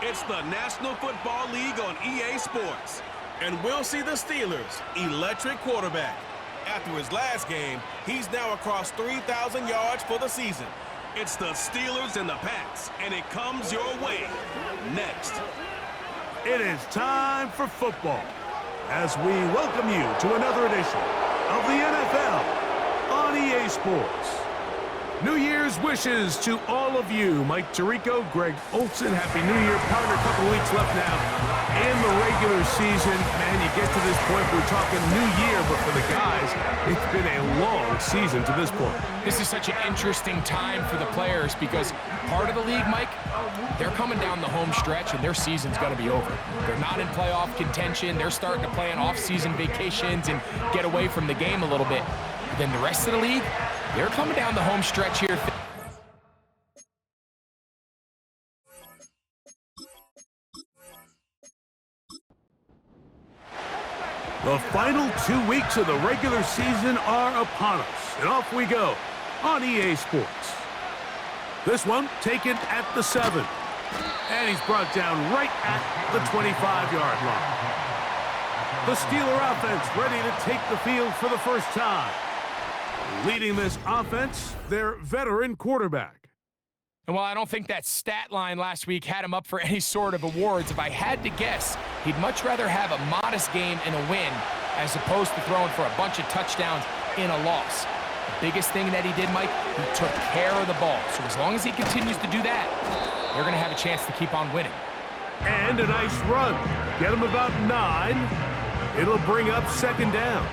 It's the National Football League on EA Sports. And we'll see the Steelers' electric quarterback. After his last game, he's now across 3,000 yards for the season. It's the Steelers and the Pats, and it comes your way next. It is time for football as we welcome you to another edition of the NFL on EA Sports. New Year's wishes to all of you. Mike Tirico, Greg Olson, Happy New Year. Partner, a couple weeks left now in the regular season. Man, you get to this point, we're talking New Year, but for the guys, it's been a long season to this point. This is such an interesting time for the players because part of the league, Mike, they're coming down the home stretch and their season's going to be over. They're not in playoff contention. They're starting to plan off-season vacations and get away from the game a little bit. But then the rest of the league, they're coming down the home stretch here. The final 2 weeks of the regular season are upon us, and off we go on EA Sports. This one taken at the 7, and he's brought down right at the 25-yard line. The Steeler offense ready to take the field for the first time. Leading this offense, their veteran quarterback. And while I don't think that stat line last week had him up for any sort of awards, if I had to guess, he'd much rather have a modest game and a win as opposed to throwing for a bunch of touchdowns in a loss. The biggest thing that he did, Mike, he took care of the ball. So as long as he continues to do that, they're going to have a chance to keep on winning. And a nice run. Get him about 9. It'll bring up second down.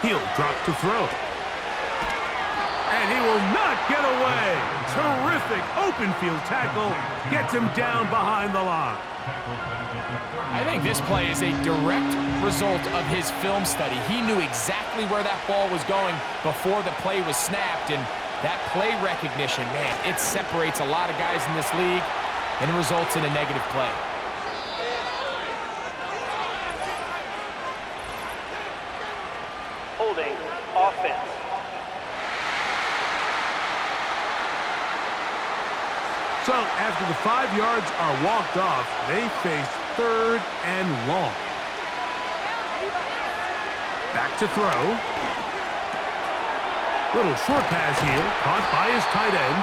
He'll drop to throw. And he will not get away. Terrific open field tackle. Gets him down behind the line. I think this play is a direct result of his film study. He knew exactly where that ball was going before the play was snapped. And that play recognition, man, it separates a lot of guys in this league and it results in a negative play. Holding offense. So after the 5 yards are walked off, they face 3rd and long. Back to throw. Little short pass here, caught by his tight end.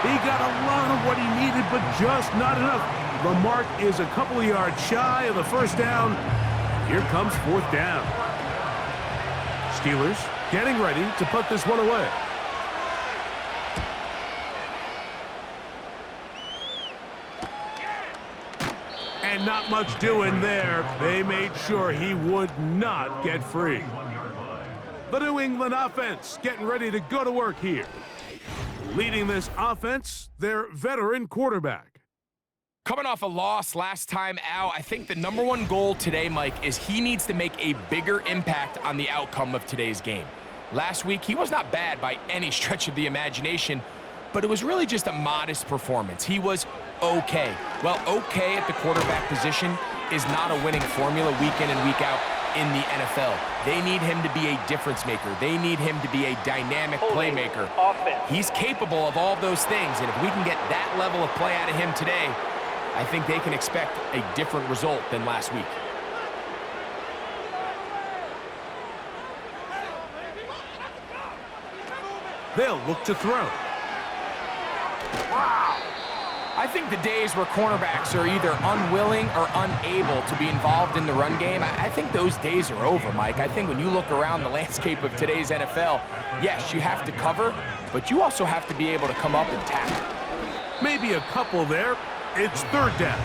He got a lot of what he needed, but just not enough. The mark is a couple of yards shy of the first down. Here comes 4th down. Steelers getting ready to put this one away. And not much doing there. They made sure he would not get free. The New England offense getting ready to go to work here. Leading this offense, their veteran quarterback. Coming off a loss last time out, I think the #1 goal today, Mike, is he needs to make a bigger impact on the outcome of today's game. Last week, he was not bad by any stretch of the imagination, but it was really just a modest performance. He was okay. Well, okay at the quarterback position is not a winning formula week in and week out in the NFL. They need him to be a difference maker. They need him to be a dynamic playmaker. He's capable of all those things, and if we can get that level of play out of him today, I think they can expect a different result than last week. They'll look to throw. Wow! I think the days where cornerbacks are either unwilling or unable to be involved in the run game, I think those days are over, Mike. I think when you look around the landscape of today's NFL, yes, you have to cover, but you also have to be able to come up and tackle. Maybe a couple there. It's 3rd down.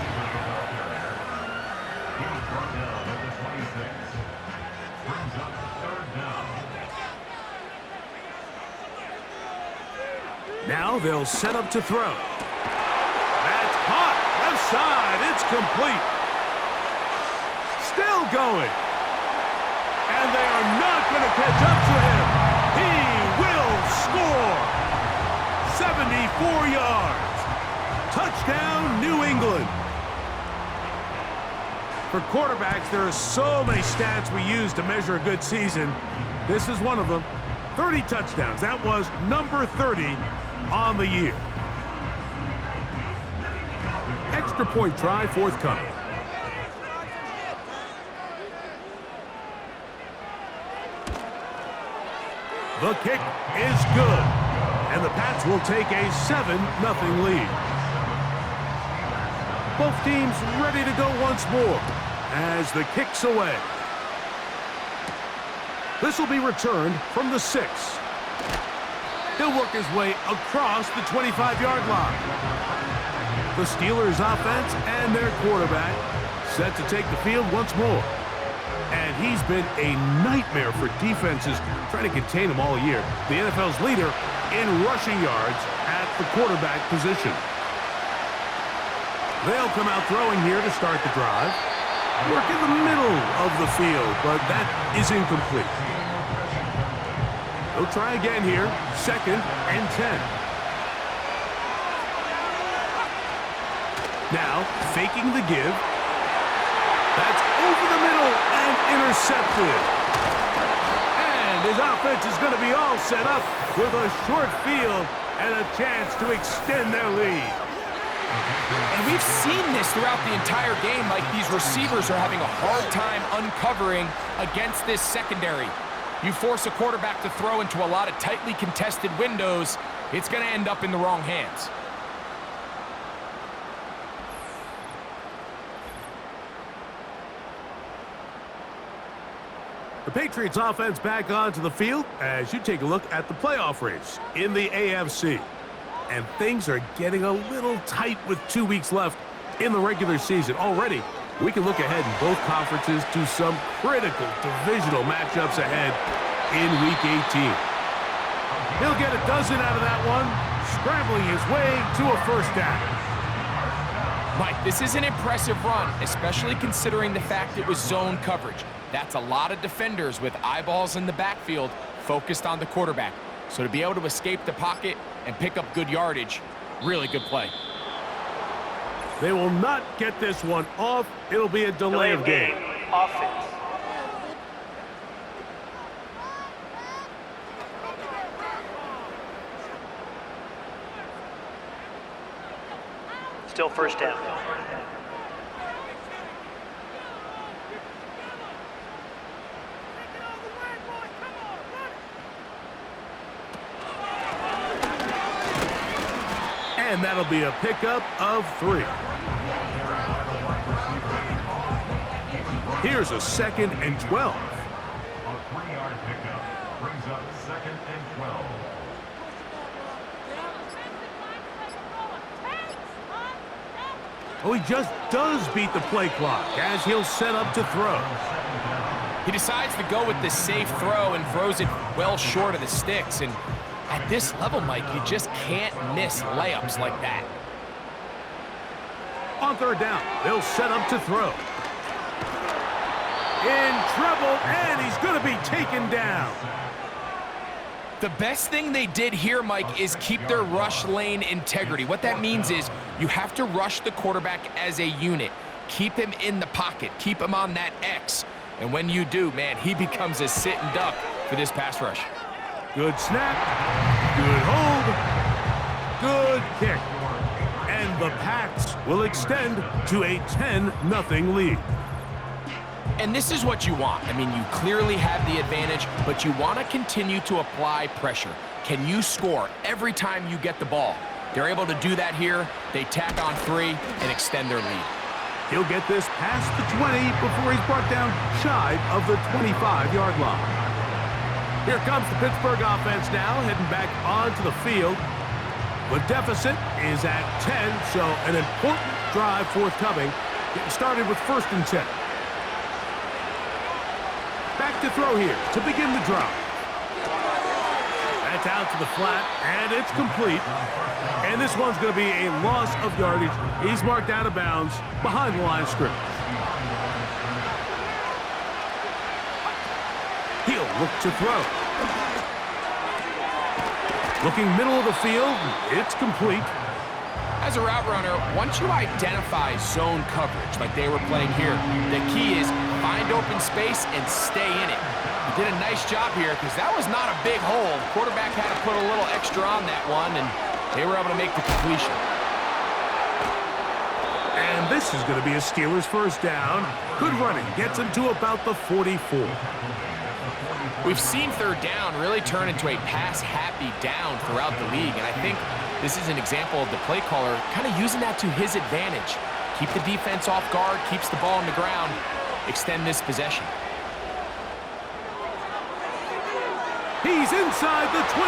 Now they'll set up to throw. That's caught. Left side. It's complete. Still going. And they are not going to catch up to him. He will score. 74 yards. Touchdown, New England. For quarterbacks, there are so many stats we use to measure a good season. This is one of them. 30 touchdowns. That was number 30 on the year. Extra point try forthcoming. The kick is good. And the Pats will take a 7-0 lead. Both teams ready to go once more as the kick's away. This will be returned from the 6. He'll work his way across the 25-yard line. The Steelers' offense and their quarterback set to take the field once more. And he's been a nightmare for defenses trying to contain him all year. The NFL's leader in rushing yards at the quarterback position. They'll come out throwing here to start the drive. Work in the middle of the field, but that is incomplete. They'll try again here, 2nd and 10. Now, faking the give. That's over the middle and intercepted. And his offense is going to be all set up with a short field and a chance to extend their lead. And we've seen this throughout the entire game. Like, these receivers are having a hard time uncovering against this secondary. You force a quarterback to throw into a lot of tightly contested windows, it's going to end up in the wrong hands. The Patriots offense back onto the field as you take a look at the playoff race in the AFC. And things are getting a little tight with 2 weeks left in the regular season. Already, we can look ahead in both conferences to some critical divisional matchups ahead in Week 18. He'll get a dozen out of that one, scrambling his way to a first down. Mike, this is an impressive run, especially considering the fact it was zone coverage. That's a lot of defenders with eyeballs in the backfield focused on the quarterback. So to be able to escape the pocket and pick up good yardage, really good play. They will not get this one off. It'll be a delay of game. Offense. Still first down. And that'll be a pickup of 3. Here's a 2nd and 12. A 3-yard pickup brings up 2nd and 12. Oh, he just does beat the play clock as he'll set up to throw. He decides to go with the safe throw and throws it well short of the sticks. And at this level, Mike, you just can't miss layups like that. On 3rd down, they'll set up to throw. In trouble, and he's going to be taken down. The best thing they did here, Mike, is keep their rush lane integrity. What that means is you have to rush the quarterback as a unit. Keep him in the pocket. Keep him on that X. And when you do, man, he becomes a sit and duck for this pass rush. Good snap, good hold, good kick. And the Pats will extend to a 10-0 lead. And this is what you want. I mean, you clearly have the advantage, but you want to continue to apply pressure. Can you score every time you get the ball? They're able to do that here. They tack on 3 and extend their lead. He'll get this past the 20 before he's brought down shy of the 25-yard line. Here comes the Pittsburgh offense now, heading back onto the field. The deficit is at 10, so an important drive forthcoming. Getting started with 1st and 10. Back to throw here to begin the drive. That's out to the flat, and it's complete. And this one's going to be a loss of yardage. He's marked out of bounds behind the line of scrimmage. He'll look to throw. Looking middle of the field, it's complete. As a route runner, once you identify zone coverage like they were playing here, the key is find open space and stay in it. He did a nice job here because that was not a big hole. The quarterback had to put a little extra on that one, and they were able to make the completion. And this is going to be a Steelers first down. Good running. Gets him to about the 44. We've seen third down really turn into a pass-happy down throughout the league, and I think this is an example of the play caller kind of using that to his advantage. Keep the defense off guard, keeps the ball on the ground, extend this possession. He's inside the 25.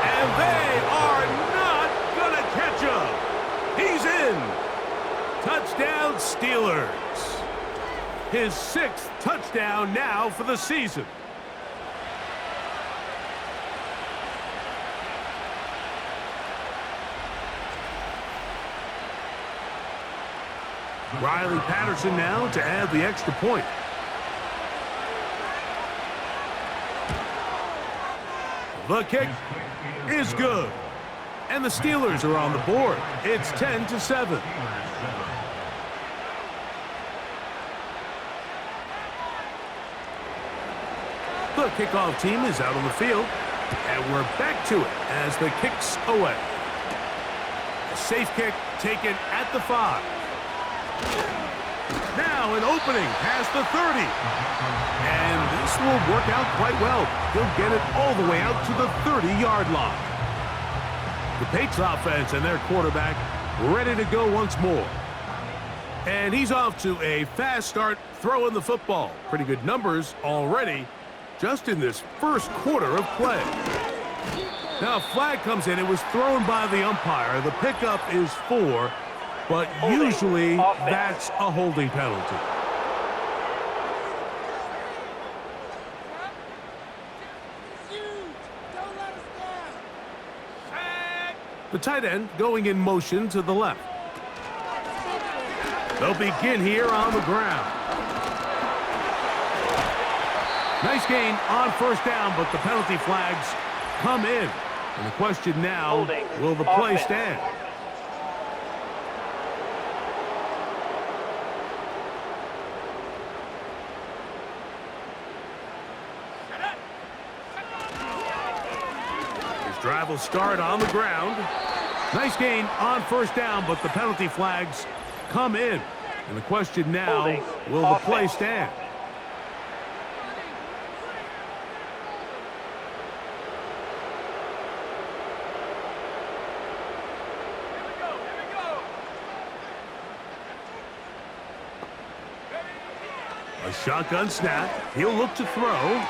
And they are not going to catch him. He's in. Touchdown, Steelers. His 6th touchdown now for the season. Riley Patterson now to add the extra point. The kick is good. And the Steelers are on the board. It's 10-7. The kickoff team is out on the field. And we're back to it as the kick's away. A safe kick taken at the 5. Now an opening past the 30. And this will work out quite well. He'll get it all the way out to the 30-yard line. The Patriots offense and their quarterback ready to go once more. And he's off to a fast start throwing the football. Pretty good numbers already just in this first quarter of play. Now a flag comes in. It was thrown by the umpire. The pickup is 4. But usually that's a holding penalty. The tight end going in motion to the left. They'll begin here on the ground. Nice gain on first down, but the penalty flags come in. And the question now, will the play stand? Drive will start on the ground. Nice gain on first down, but the penalty flags come in. And the question now, will the play stand? A shotgun snap. He'll look to throw.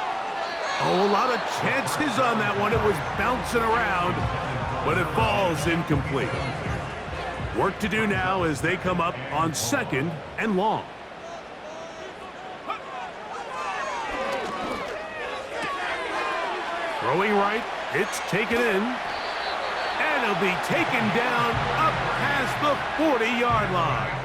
Oh, a lot of chances on that one. It was bouncing around, but it falls incomplete. Work to do now as they come up on 2nd and long. Throwing right, it's taken in. And it'll be taken down up past the 40-yard line.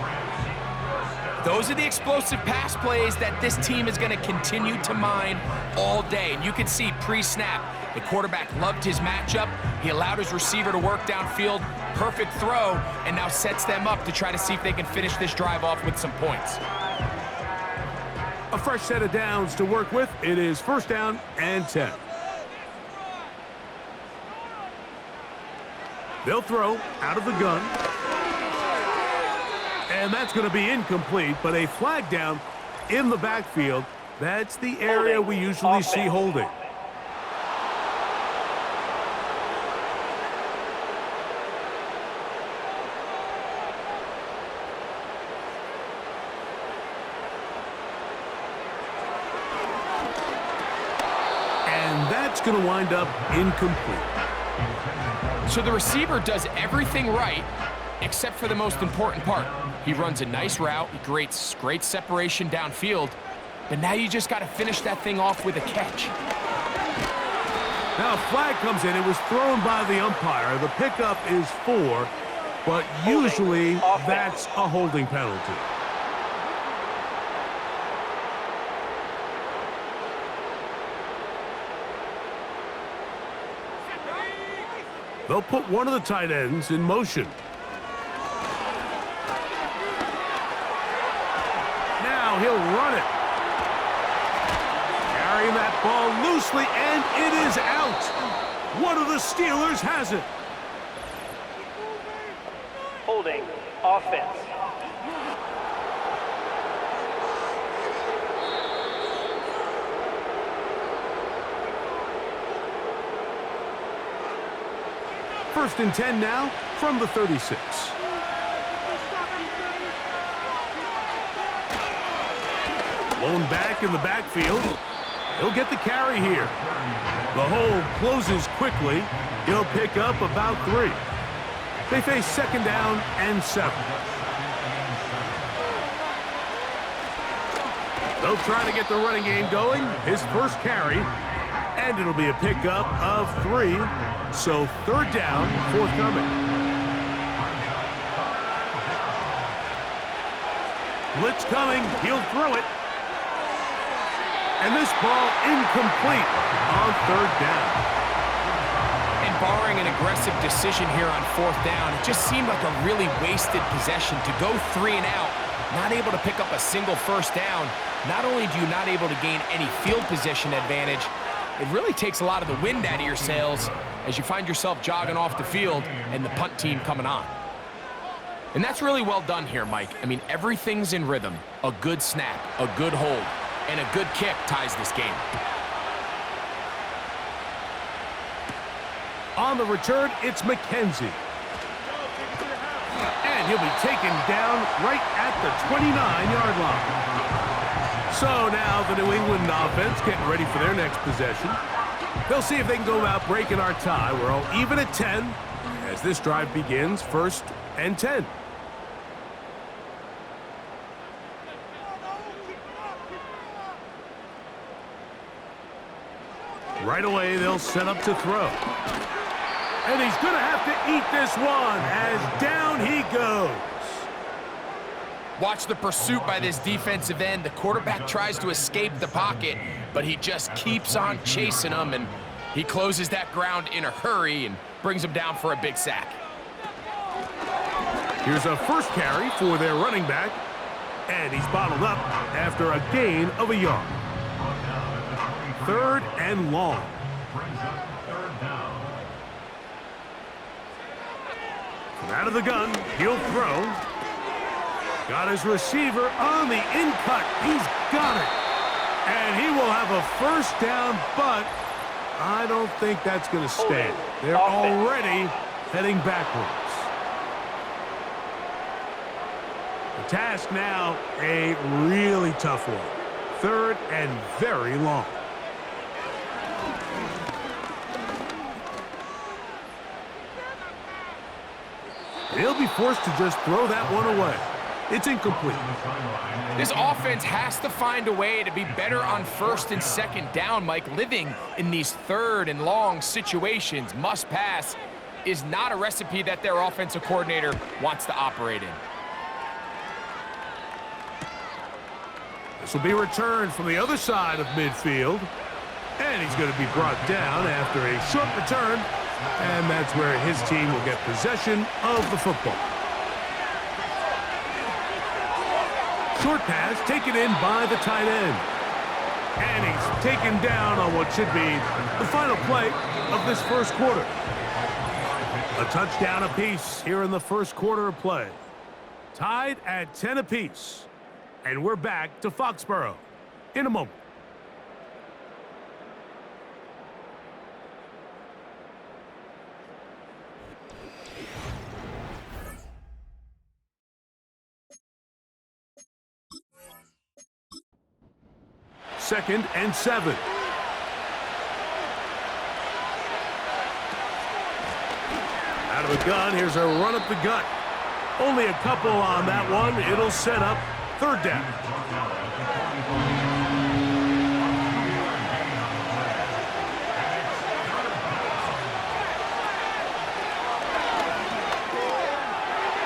Those are the explosive pass plays that this team is going to continue to mine all day. And you can see pre-snap, the quarterback loved his matchup. He allowed his receiver to work downfield. Perfect throw, and now sets them up to try to see if they can finish this drive off with some points. A fresh set of downs to work with. It is first down and 10. They'll throw out of the gun. And that's going to be incomplete, but a flag down in the backfield. That's the area we usually see holding. And that's going to wind up incomplete. So the receiver does everything right, except for the most important part. He runs a nice route, he creates great separation downfield, but now you just got to finish that thing off with a catch. Now a flag comes in. It was thrown by the umpire. The pickup is 4, but usually that's a holding penalty. They'll put one of the tight ends in motion. Now he'll run it. Carrying that ball loosely, and it is out. One of the Steelers has it. Holding offense. First and 10 now from the 36. Blown back in the backfield. He'll get the carry here. The hole closes quickly. He'll pick up about 3. They face second down and 7. They'll try to get the running game going. His first carry. And it'll be a pickup of 3. So third down, forthcoming. Blitz coming. He'll throw it. And this ball incomplete on third down. And barring an aggressive decision here on fourth down, it just seemed like a really wasted possession to go 3 and out, not able to pick up a single first down. Not only do you not able to gain any field position advantage, it really takes a lot of the wind out of your sails as you find yourself jogging off the field and the punt team coming on. And that's really well done here, Mike. I mean, everything's in rhythm. A good snap, a good hold, and a good kick ties this game. On the return, it's McKenzie. And he'll be taken down right at the 29-yard line. So now the New England offense getting ready for their next possession. They'll see if they can go about breaking our tie. We're all even at 10 as this drive begins, first and 10. Right away, they'll set up to throw. And he's going to have to eat this one as down he goes. Watch the pursuit by this defensive end. The quarterback tries to escape the pocket, but he just keeps on chasing him, and he closes that ground in a hurry and brings him down for a big sack. Here's a first carry for their running back, and he's bottled up after a gain of a yard. Third and long. From out of the gun, he'll throw. Got his receiver on the in-cut. He's got it. And he will have a first down, but I don't think that's going to stand. They're already heading backwards. The task now, a really tough one. Third and very long. He'll be forced to just throw that one away. It's incomplete. This offense has to find a way to be better on first and second down, Mike. Living in these third and long situations, must pass, is not a recipe that their offensive coordinator wants to operate in. This will be returned from the other side of midfield. And he's going to be brought down after a short return. And that's where his team will get possession of the football. Short pass taken in by the tight end. And he's taken down on what should be the final play of this first quarter. A touchdown apiece here in the first quarter of play. Tied at 10 apiece. And we're back to Foxborough in a moment. Second and 7. Out of the gun, here's a run up the gut. Only a couple on that one. It'll set up third down.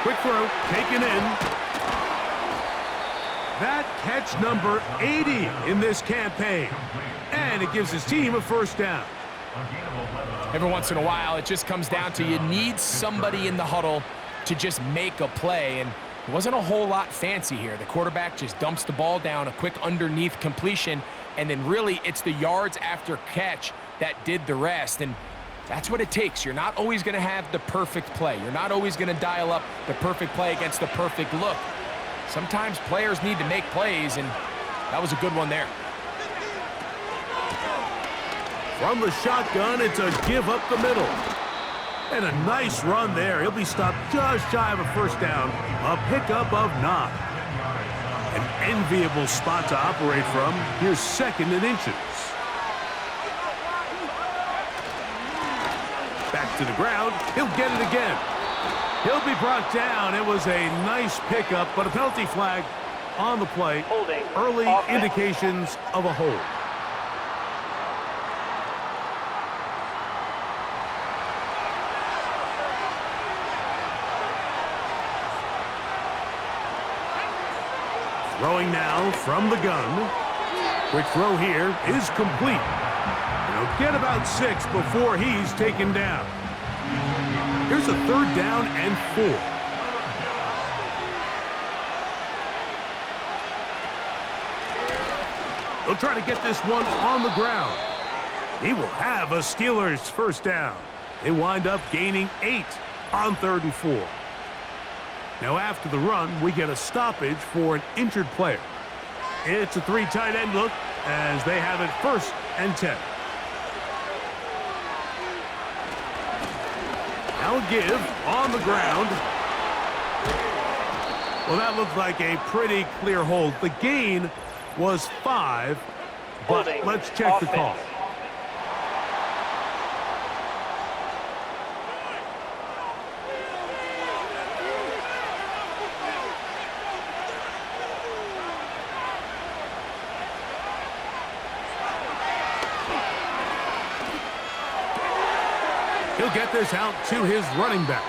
Quick throw, taken in. That catch number 80 in this campaign. And it gives his team a first down. Every once in a while, it just comes down to you need somebody in the huddle to just make a play, and it wasn't a whole lot fancy here. The quarterback just dumps the ball down, a quick underneath completion, and then really it's the yards after catch that did the rest, and that's what it takes. You're not always going to have the perfect play. You're not always going to dial up the perfect play against the perfect look. Sometimes players need to make plays, and that was a good one there. From the shotgun, it's a give up the middle. And a nice run there. He'll be stopped just shy of a first down. A pickup of 9. An enviable spot to operate from. Here's 2nd and inches. Back to the ground. He'll get it again. He'll be brought down. It was a nice pickup, but a penalty flag on the play. Holding. Early Offense. indications of a hold. Throwing now from the gun. Quick throw here is complete. He'll get about 6 before he's taken down. Here's a 3rd down and 4. He'll try to get this one on the ground. He will have a Steelers first down. They wind up gaining 8 on 3rd and 4. Now after the run, we get a stoppage for an injured player. It's a 3 tight end look as they have it 1st and 10. Now a give on the ground. Well, that looked like a pretty clear hold. The gain was 5, but Holding. let's check the call. Offense. He'll get this out to his running back.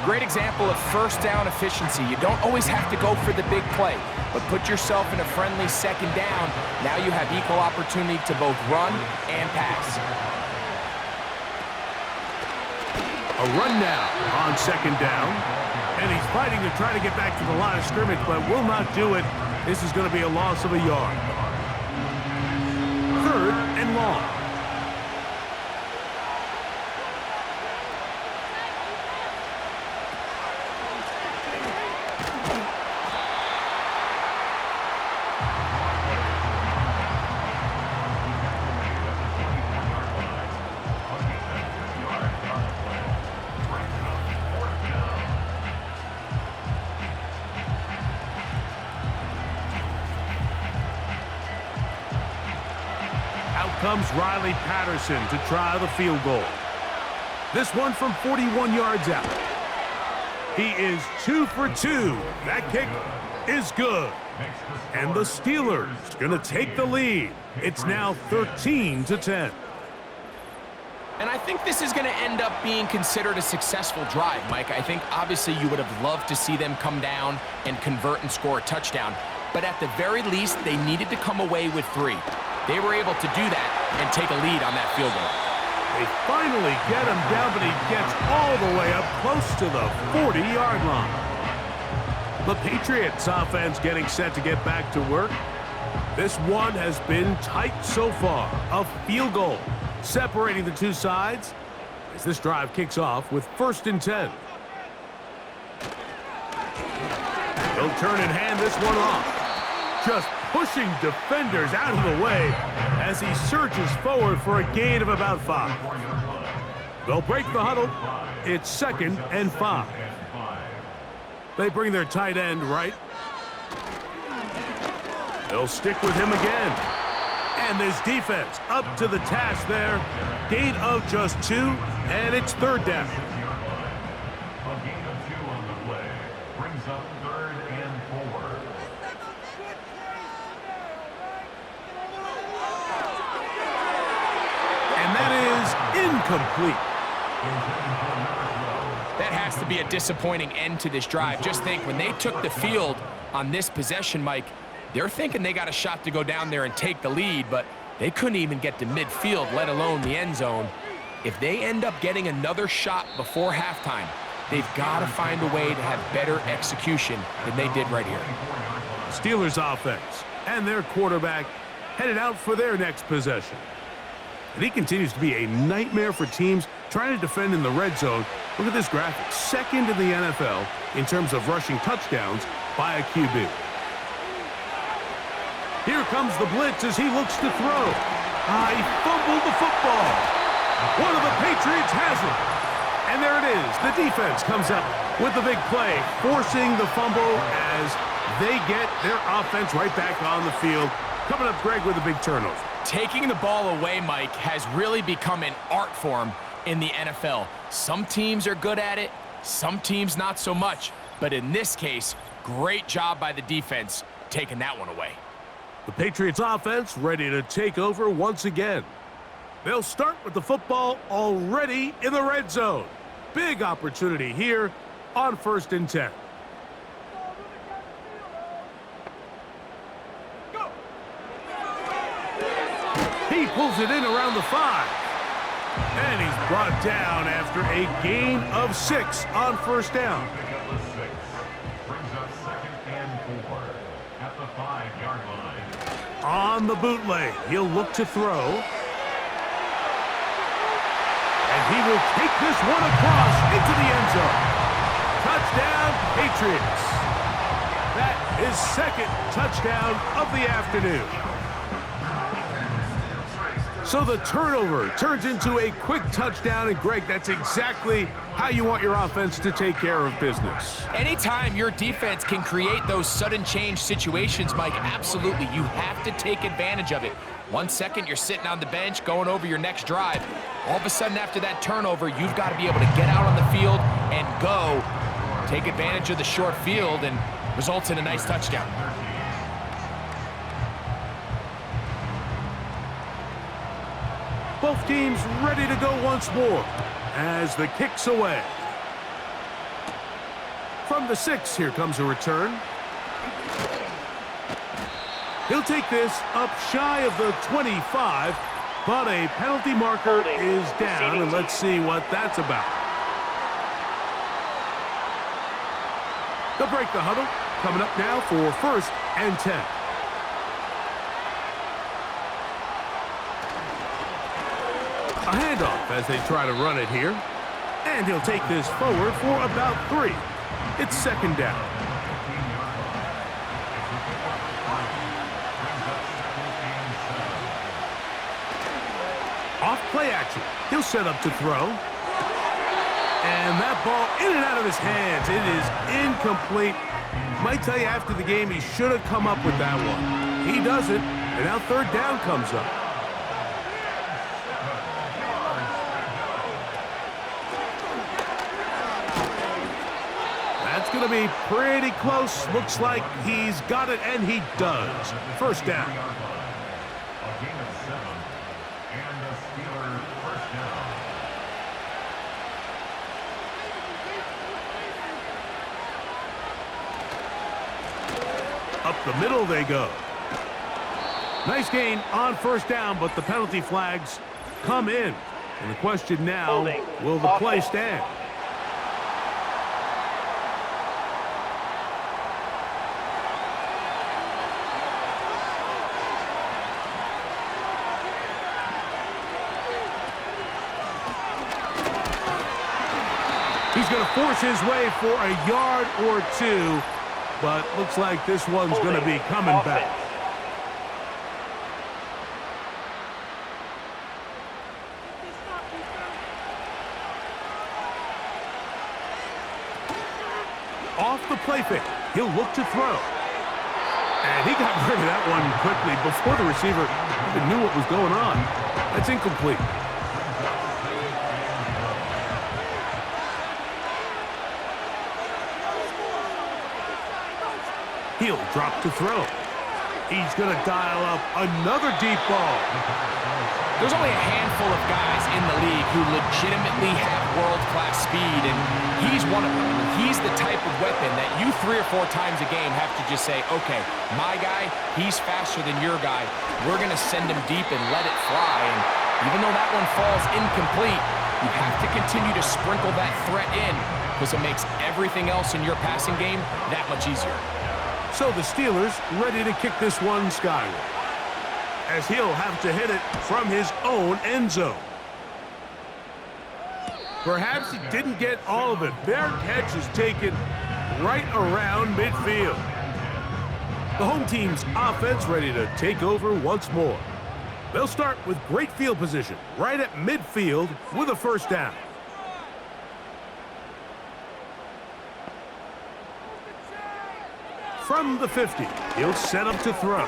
Great example of first down efficiency. You don't always have to go for the big play, but put yourself in a friendly 2nd down. Now you have equal opportunity to both run and pass. A run now on 2nd down. And he's fighting to try to get back to the line of scrimmage, but will not do it. This is going to be a loss of a yard. 3rd and long. Comes Riley Patterson to try the field goal. This one from 41 yards out. He is 2 for 2. That kick is good. And the Steelers going to take the lead. It's now 13-10. And I think this is going to end up being considered a successful drive, Mike. I think obviously you would have loved to see them come down and convert and score a touchdown. But at the very least, they needed to come away with 3. They were able to do that and take a lead on that field goal. They finally get him down, but he gets all the way up close to the 40-yard line. The Patriots offense getting set to get back to work. This one has been tight so far. A field goal separating the two sides as this drive kicks off with 1st and 10. He'll turn and hand this one off. Just pushing defenders out of the way as he surges forward for a gain of about 5. They'll break the huddle. It's 2nd and 5. They bring their tight end right. They'll stick with him again. And this defense up to the task there. Gain of just 2, and it's 3rd down. A gain of 2 on the play brings up 3rd and 4. And that is incomplete. That has to be a disappointing end to this drive. Just think, when they took the field on this possession, Mike, they're thinking they got a shot to go down there and take the lead, but They couldn't even get to midfield, let alone the end zone. If they end up getting another shot before halftime, they've got to find a way to have better execution than they did right here. Steelers offense and their quarterback headed out for their next possession. And he continues to be a nightmare for teams trying to defend in the red zone. Look at this graphic. Second in the NFL in terms of rushing touchdowns by a QB. Here comes the blitz as he looks to throw. He fumbled the football. One of the Patriots has it. And there it is. The defense comes up with the big play, forcing the fumble as they get their offense right back on the field. Coming up, Greg, with a big turnover. Taking the ball away, Mike, has really become an art form in the NFL. Some teams are good at it, some teams not so much. But in this case, great job by the defense taking that one away. The Patriots offense ready to take over once again. They'll start with the football already in the red zone. Big opportunity here on 1st and 10. He pulls it in around the 5. And he's brought down after a gain of 6 on 1st down. Pick up the 6. Brings up 2nd and 4 at the 5-yard line. On the bootleg, he'll look to throw. And he will take this one across into the end zone. Touchdown, Patriots. That is 2nd touchdown of the afternoon. So the turnover turns into a quick touchdown, and Greg, that's exactly how you want your offense to take care of business. Anytime your defense can create those sudden change situations, Mike, absolutely, you have to take advantage of it. 1 second, you're sitting on the bench, going over your next drive. All of a sudden, after that turnover, you've got to be able to get out on the field and go. Take advantage of the short field, and results in a nice touchdown. Both teams ready to go once more as the kick's away. From the 6, here comes a return. He'll take this up shy of the 25, but a penalty marker is down, and let's see what that's about. They'll break the huddle. Coming up now for 1st and 10. A handoff as they try to run it here. And he'll take this forward for about 3. It's 2nd down. Off play action. He'll set up to throw. And that ball in and out of his hands. It is incomplete. Might tell you after the game he should have come up with that one. He doesn't. And now 3rd down comes up. That's going to be pretty close. Looks like he's got it, and he does. 1st down. A gain of 7, and the Steelers 1st down. Up the middle they go. Nice gain on 1st down, but the penalty flags come in. And the question now, will the play stand? He's going to force his way for a yard or 2, but looks like this one's going to be coming back. Off the play fake, he'll look to throw. And he got rid of that one quickly before the receiver even knew what was going on. That's incomplete. He'll drop to throw. He's going to dial up another deep ball. There's only a handful of guys in the league who legitimately have world-class speed, and he's one of them. I mean, he's the type of weapon that you 3 or 4 times a game have to just say, okay, my guy, he's faster than your guy. We're going to send him deep and let it fly. And even though that one falls incomplete, you have to continue to sprinkle that threat in because it makes everything else in your passing game that much easier. So the Steelers ready to kick this one skyward, as he'll have to hit it from his own end zone. Perhaps he didn't get all of it. Their catch is taken right around midfield. The home team's offense ready to take over once more. They'll start with great field position right at midfield with a first down. From the 50, he'll set up to throw.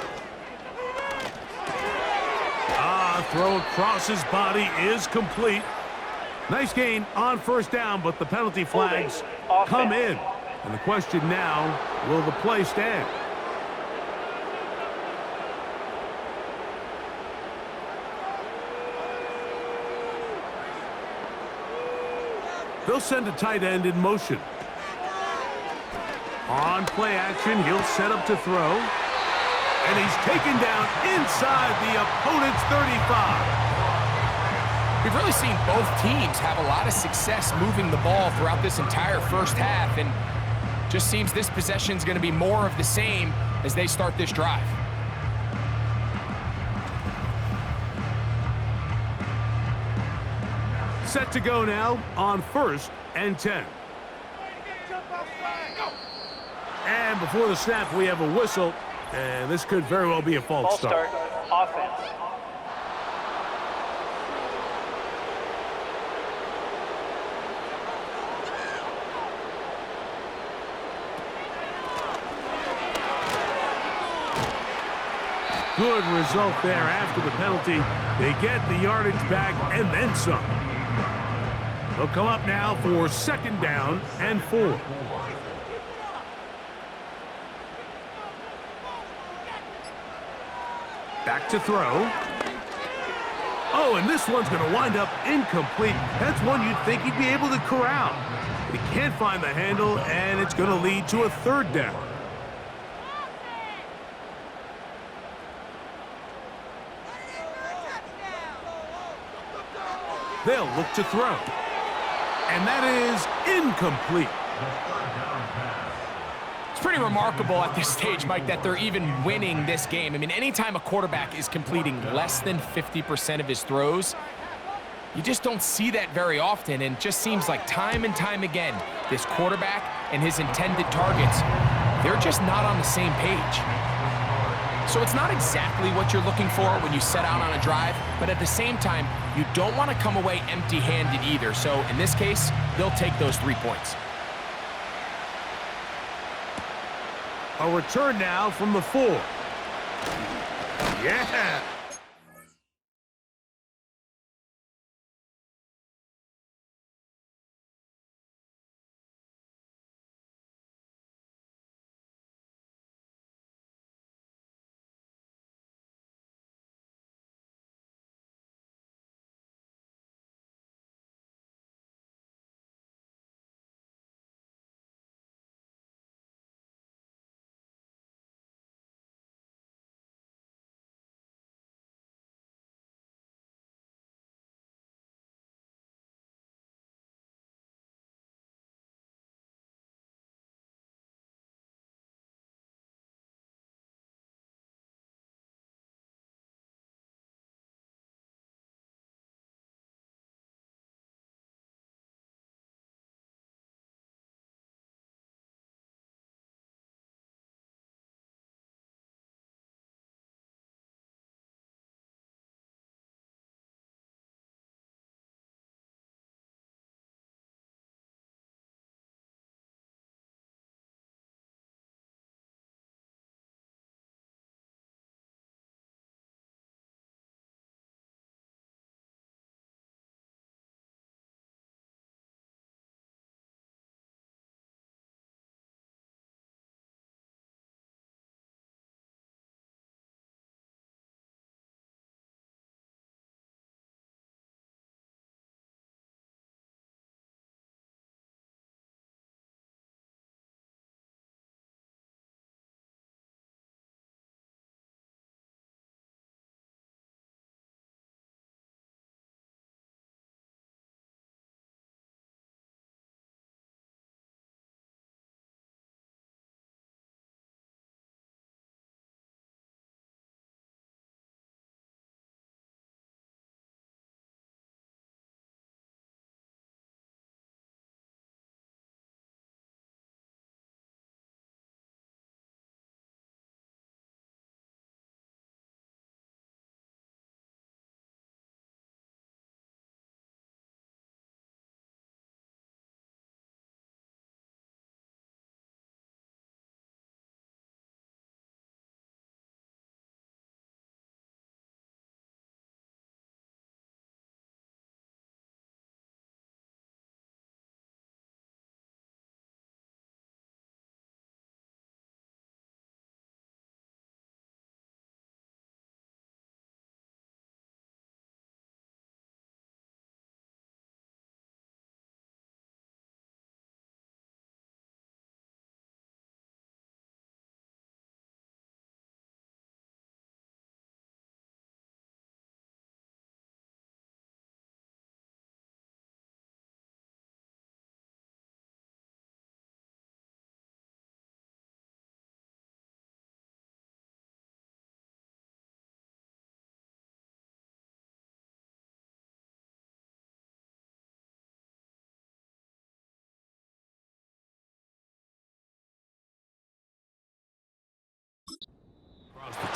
Throw across his body is complete. Nice gain on first down, but the penalty flags come in. And the question now, will the play stand? They'll send a tight end in motion. On play action, he'll set up to throw. And he's taken down inside the opponent's 35. We've really seen both teams have a lot of success moving the ball throughout this entire first half, and just seems this possession is going to be more of the same as they start this drive. Set to go now on 1st and 10. And before the snap, we have a whistle, and this could very well be a false start. Offense. Good result there after the penalty. They get the yardage back and then some. They'll come up now for 2nd down and 4. Back to throw. Oh, and this one's going to wind up incomplete. That's one you'd think he'd be able to corral. He can't find the handle, and it's going to lead to a 3rd down. They'll look to throw. And that is incomplete. It's pretty remarkable at this stage, Mike, that they're even winning this game. I mean, anytime a quarterback is completing less than 50% of his throws, you just don't see that very often, and it just seems like time and time again, this quarterback and his intended targets, they're just not on the same page. So it's not exactly what you're looking for when you set out on a drive, but at the same time, you don't want to come away empty-handed either. So in this case, they'll take those 3 points. A return now from the 4. Yeah!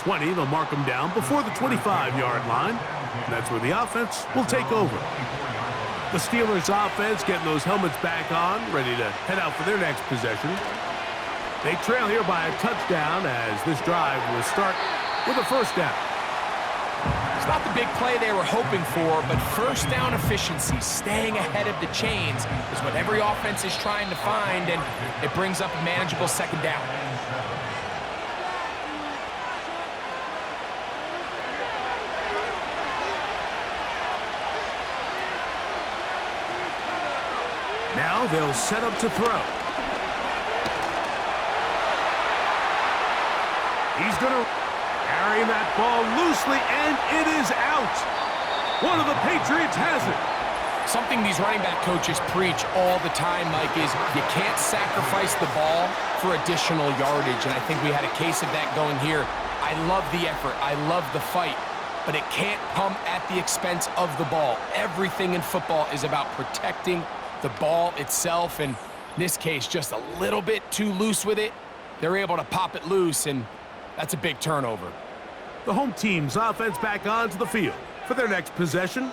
20. They'll mark them down before the 25-yard line. And that's where the offense will take over. The Steelers offense getting those helmets back on, ready to head out for their next possession. They trail here by a touchdown as this drive will start with a first down. It's not the big play they were hoping for, but first down efficiency, staying ahead of the chains, is what every offense is trying to find, and it brings up a manageable second down. Now they'll set up to throw. He's going to carry that ball loosely, and it is out. One of the Patriots has it. Something these running back coaches preach all the time, Mike, is you can't sacrifice the ball for additional yardage, and I think we had a case of that going here. I love the effort. I love the fight, but it can't come at the expense of the ball. Everything in football is about protecting the ball itself, and in this case, just a little bit too loose with it. They're able to pop it loose, and that's a big turnover. The home team's offense back onto the field for their next possession.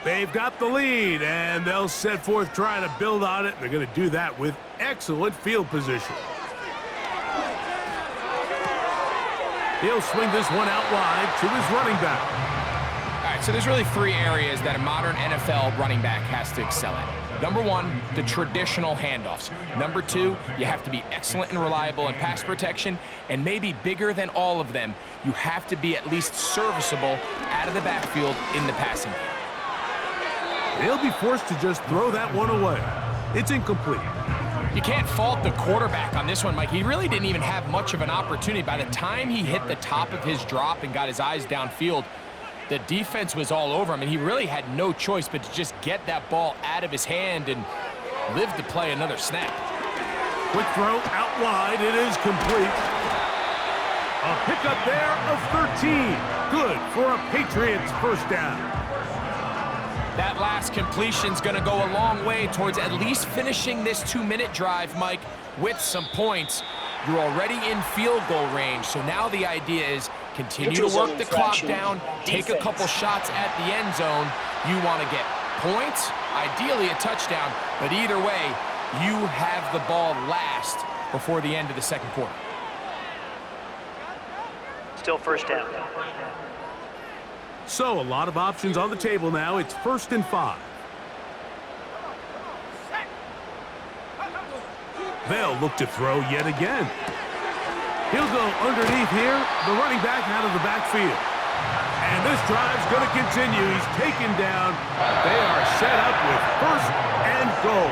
They've got the lead, and they'll set forth trying to build on it. They're going to do that with excellent field position. He'll swing this one out wide to his running back. All right, so there's really three areas that a modern NFL running back has to excel at. Number one, the traditional handoffs. Number two, you have to be excellent and reliable in pass protection. And maybe bigger than all of them, you have to be at least serviceable out of the backfield in the passing game. They'll be forced to just throw that one away. It's incomplete. You can't fault the quarterback on this one, Mike. He really didn't even have much of an opportunity. By the time he hit the top of his drop and got his eyes downfield, the defense was all over him, and he really had no choice but to just get that ball out of his hand and live to play another snap. Quick throw out wide. It is complete. A pickup there of 13. Good for a Patriots first down. That last completion's going to go a long way towards at least finishing this 2-minute drive, Mike, with some points. You're already in field goal range, so now the idea is continue to work the clock down, take a couple shots at the end zone. You want to get points, ideally a touchdown, but either way, you have the ball last before the end of the second quarter. Still first down. So a lot of options on the table now. It's 1st and 5. They'll look to throw yet again. He'll go underneath here, the running back out of the backfield. And this drive's going to continue. He's taken down. They are set up with 1st and goal.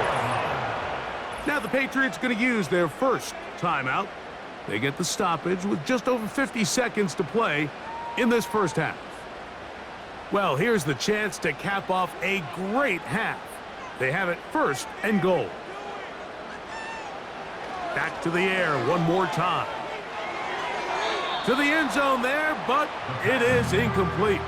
Now the Patriots going to use their first timeout. They get the stoppage with just over 50 seconds to play in this first half. Well, here's the chance to cap off a great half. They have it 1st and goal. Back to the air one more time. To the end zone there, but it is incomplete.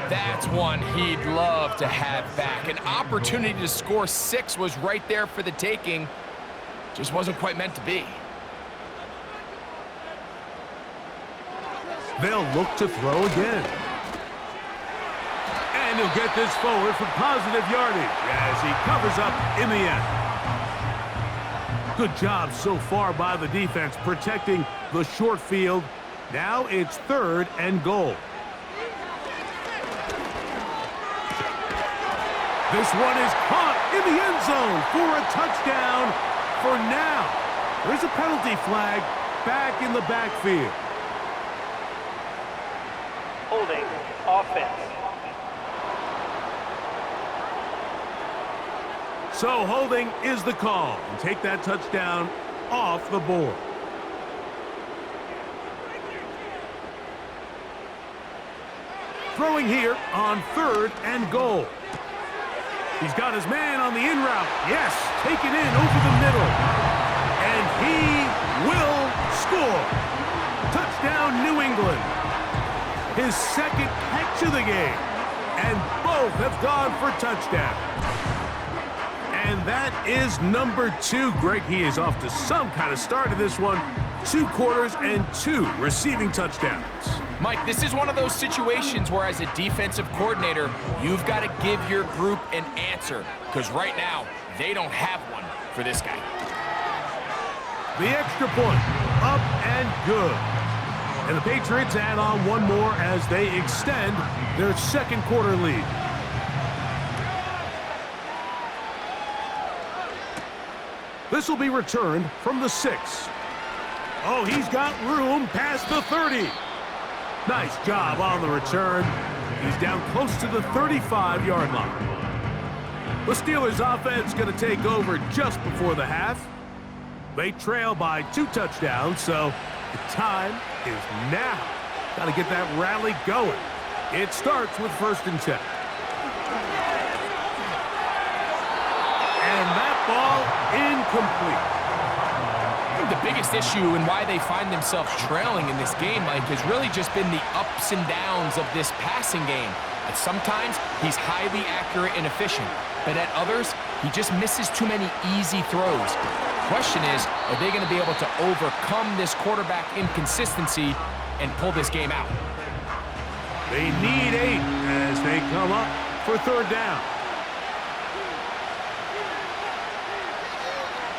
That's one he'd love to have back. An opportunity to score 6 was right there for the taking. Just wasn't quite meant to be. They'll look to throw again. And he'll get this forward for positive yardage as he covers up in the end. Good job so far by the defense protecting the short field. Now it's 3rd and goal. This one is caught in the end zone for a touchdown for now. There's a penalty flag back in the backfield. Holding offense. So holding is the call. And take that touchdown off the board. Throwing here on 3rd and goal. He's got his man on the in route. Yes, take it in over the middle. And he will score. Touchdown, New England. His 2nd catch of the game. And both have gone for touchdown. And that is number 2. Greg, he is off to some kind of start in this one. 2 quarters and 2 receiving touchdowns. Mike, this is one of those situations where as a defensive coordinator, you've got to give your group an answer, because right now, they don't have one for this guy. The extra point, up and good. And the Patriots add on one more as they extend their second quarter lead. This will be returned from the 6. Oh, he's got room past the 30. Nice job on the return. He's down close to the 35-yard line. The Steelers offense going to take over just before the half. They trail by 2 touchdowns, so the time is now. Got to get that rally going. It starts with 1st and 10. And that ball incomplete. I think the biggest issue and why they find themselves trailing in this game, Mike, has really just been the ups and downs of this passing game. And sometimes he's highly accurate and efficient, but at others, he just misses too many easy throws. Question is, are they going to be able to overcome this quarterback inconsistency and pull this game out? They need 8 as they come up for 3rd down.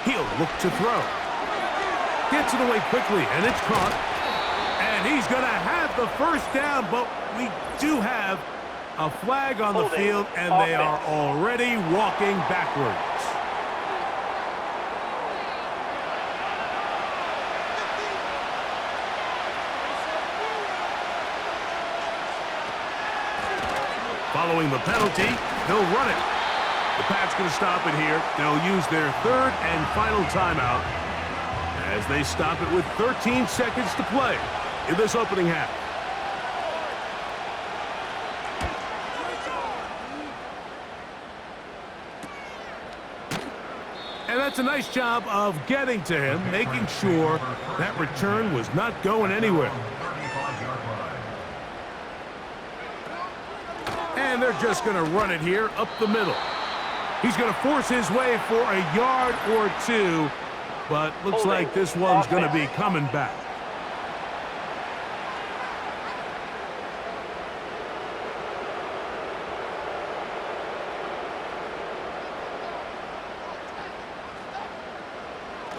He'll look to throw. Gets it away quickly, and it's caught. And he's going to have the 1st down, but we do have a flag on the field, and they are already walking backwards. Following the penalty, they'll run it. The Pats going to stop it here. They'll use their 3rd and final timeout as they stop it with 13 seconds to play in this opening half. And that's a nice job of getting to him, making sure that return was not going anywhere. And they're just going to run it here up the middle. He's going to force his way for a yard or 2, but looks like this one's going to be coming back.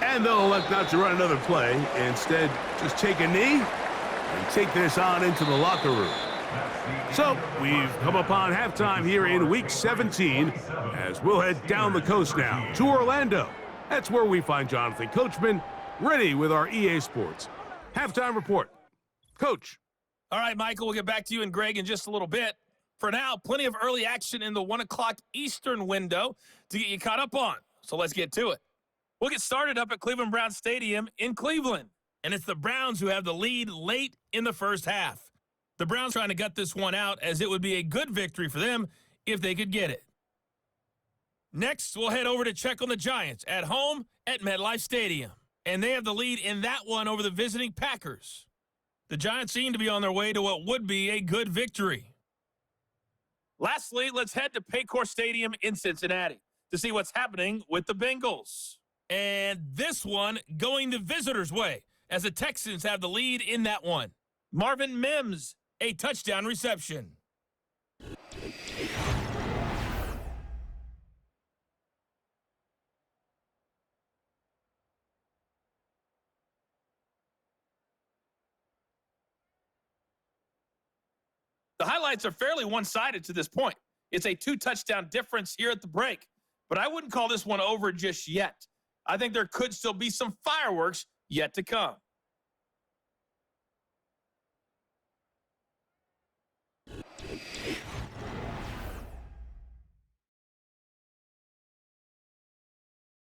And they'll elect not to run another play. Instead, just take a knee and take this on into the locker room. So, we've come upon halftime here in Week 17 as we'll head down the coast now to Orlando. That's where we find Jonathan Coachman ready with our EA Sports halftime report. Coach. All right, Michael, we'll get back to you and Greg in just a little bit. For now, plenty of early action in the 1 o'clock Eastern window to get you caught up on. So let's get to it. We'll get started up at Cleveland Browns Stadium in Cleveland. And it's the Browns who have the lead late in the first half. The Browns trying to gut this one out as it would be a good victory for them if they could get it. Next, we'll head over to check on the Giants at home at MetLife Stadium. And they have the lead in that one over the visiting Packers. The Giants seem to be on their way to what would be a good victory. Lastly, let's head to Paycor Stadium in Cincinnati to see what's happening with the Bengals. And this one going the visitors' way as the Texans have the lead in that one. Marvin Mims, a touchdown reception. The highlights are fairly one-sided to this point. It's a 2-touchdown difference here at the break, but I wouldn't call this one over just yet. I think there could still be some fireworks yet to come.